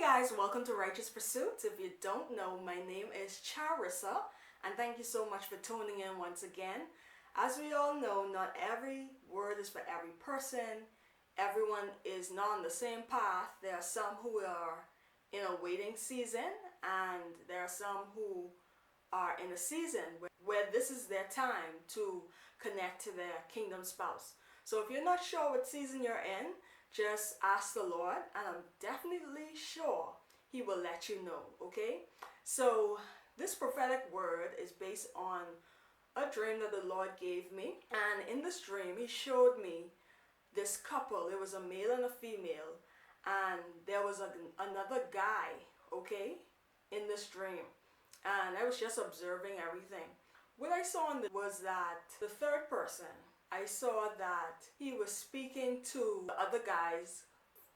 guys, welcome to Righteous Pursuits. If you don't know, my name is Charissa, and thank you so much for tuning in once again. As we all know, not every word is for every person. Everyone is not on the same path. There are some who are in a waiting season, and there are some who are in a season where this is their time to connect to their kingdom spouse. So if you're not sure what season you're in, just ask the Lord, and I'm definitely sure He will let you know, okay? So this prophetic word is based on a dream that the Lord gave me. And in this dream, He showed me this couple. It was a male and a female. And there was another guy, okay, in this dream. And I was just observing everything. What I saw was that the third person, I saw that he was speaking to the other guy's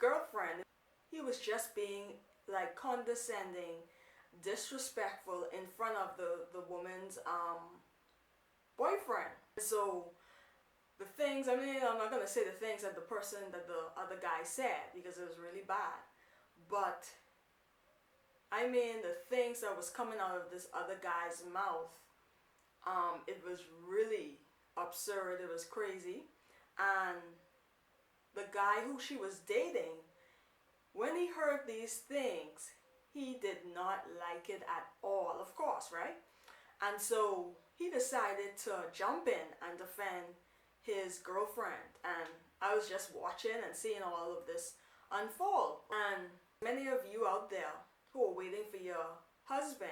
girlfriend. He was just being like condescending, disrespectful in front of the woman's boyfriend. So the things, I'm not going to say the things that the other guy said because it was really bad. But the things that was coming out of this other guy's mouth, it was really absurd. It was crazy. And the guy who she was dating, when he heard these things, he did not like it at all, of course, right? And so he decided to jump in and defend his girlfriend. And I was just watching and seeing all of this unfold. And many of you out there who are waiting for your husband,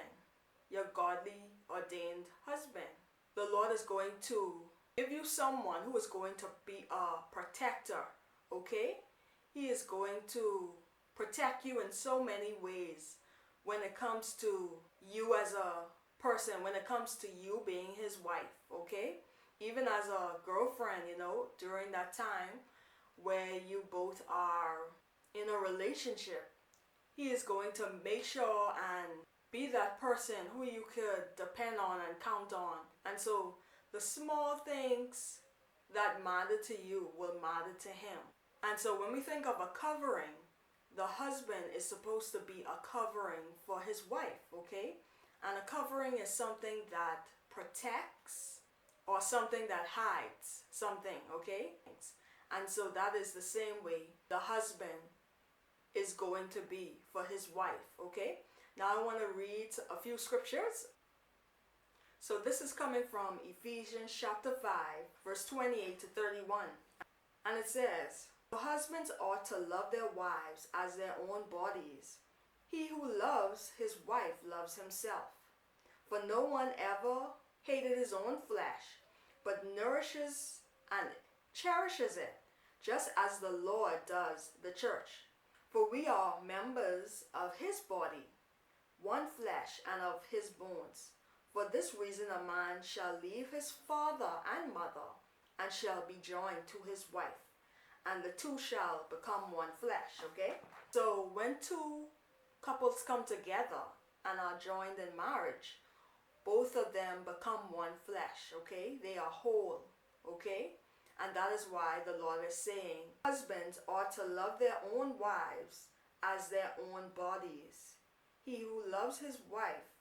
your godly ordained husband, the Lord is going to give you someone who is going to be a protector, okay? He is going to protect you in so many ways when it comes to you as a person, when it comes to you being his wife, okay? Even as a girlfriend, during that time where you both are in a relationship, he is going to make sure and be that person who you could depend on and count on. And so the small things that matter to you will matter to him. And so when we think of a covering, the husband is supposed to be a covering for his wife, okay? And a covering is something that protects or something that hides something, okay? And so that is the same way the husband is going to be for his wife, okay? Now I want to read a few scriptures. So this is coming from Ephesians chapter 5, verse 28 to 31. And it says, "The husbands ought to love their wives as their own bodies. He who loves his wife loves himself. For no one ever hated his own flesh, but nourishes and cherishes it, just as the Lord does the church. For we are members of his body, one flesh and of his bones. For this reason a man shall leave his father and mother, and shall be joined to his wife, and the two shall become one flesh," okay? So when two couples come together and are joined in marriage, both of them become one flesh, okay? They are whole, okay? And that is why the Lord is saying, husbands ought to love their own wives as their own bodies. He who loves his wife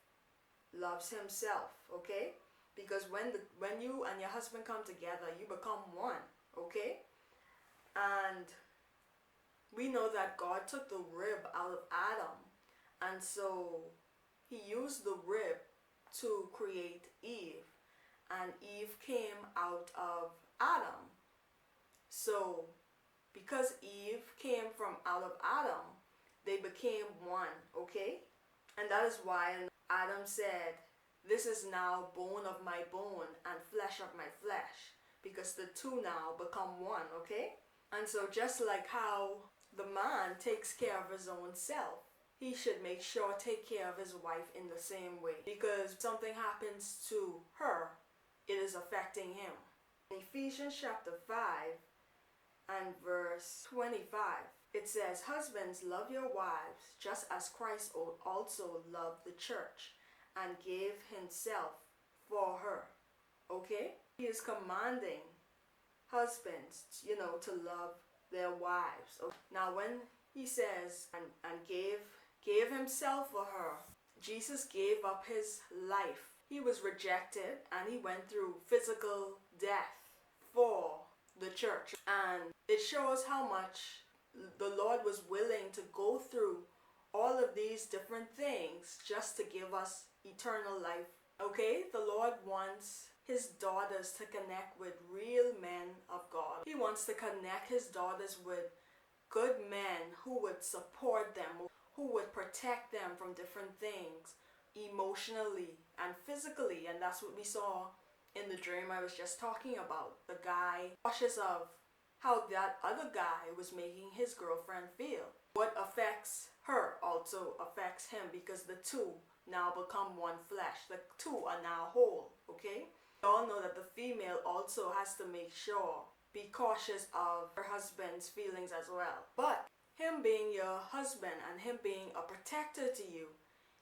loves himself, okay? Because when you and your husband come together, you become one, okay? And we know that God took the rib out of Adam, and so he used the rib to create Eve, and Eve came out of Adam. So because Eve came from out of Adam, they became one, okay? And that is why Adam said, "This is now bone of my bone and flesh of my flesh," because the two now become one, okay? And so just like how the man takes care of his own self, he should make sure take care of his wife in the same way, because if something happens to her, it is affecting him. In Ephesians chapter 5 and verse 25, it says, "Husbands, love your wives, just as Christ also loved the church and gave himself for her." Okay? He is commanding husbands, to love their wives. Okay? Now when he says, and gave give himself for her. Jesus gave up his life. He was rejected and he went through physical death for the church. And it shows how much the Lord was willing to go through all of these different things just to give us eternal life. Okay, the Lord wants his daughters to connect with real men of God. He wants to connect his daughters with good men who would support them, who would protect them from different things emotionally and physically. And that's what we saw in the dream I was just talking about. The guy cautious of how that other guy was making his girlfriend feel. What affects her also affects him, because the two now become one flesh. The two are now whole, okay? We all know that the female also has to make sure, be cautious of her husband's feelings as well. But him being your husband and him being a protector to you,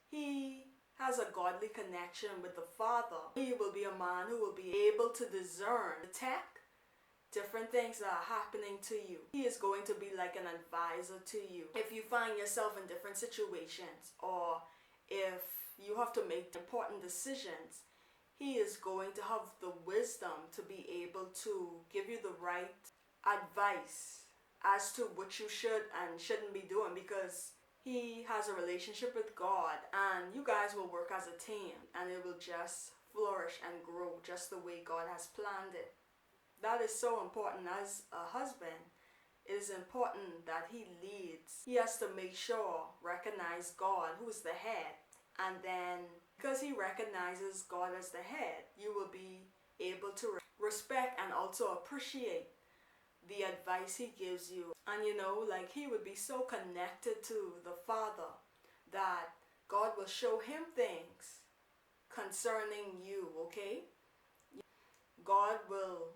he has a godly connection with the Father. He will be a man who will be able to discern, detect different things that are happening to you. He is going to be like an advisor to you. If you find yourself in different situations, or if you have to make important decisions, he is going to have the wisdom to be able to give you the right advice as to what you should and shouldn't be doing, because he has a relationship with God and you guys will work as a team and it will just flourish and grow just the way God has planned it. That is so important. As a husband, it is important that he leads. He has to make sure, recognize God, who is the head. And then, because he recognizes God as the head, you will be able to respect and also appreciate the advice he gives you. And you know, like, he would be so connected to the Father that God will show him things concerning you, okay? God will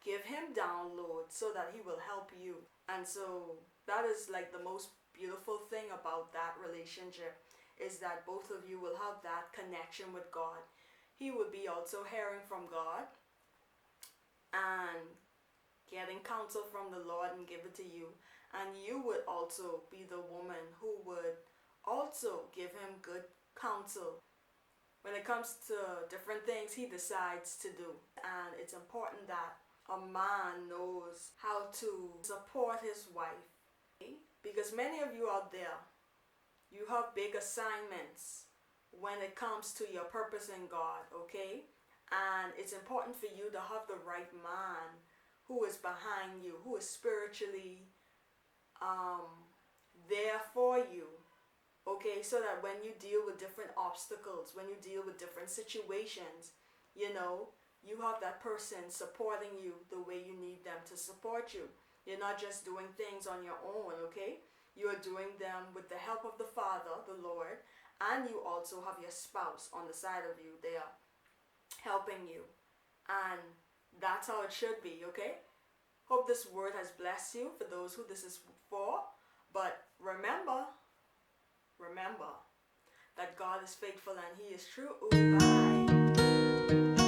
give him downloads so that he will help you. And so that is like the most beautiful thing about that relationship, is that both of you will have that connection with God. He would be also hearing from God and getting counsel from the Lord and give it to you. And you would also be the woman who would also give him good counsel when it comes to different things he decides to do. And it's important that a man knows how to support his wife. Okay? Because many of you out there, you have big assignments when it comes to your purpose in God, okay? And it's important for you to have the right man who is behind you, who is spiritually there for you, okay? So that when you deal with different obstacles, when you deal with different situations, you know, you have that person supporting you the way you need them to support you. You're not just doing things on your own, okay? You are doing them with the help of the Father, the Lord, and you also have your spouse on the side of you. They are helping you. And that's how it should be, okay? Hope this word has blessed you for those who this is for. But remember that God is faithful and he is true. Ooh, bye.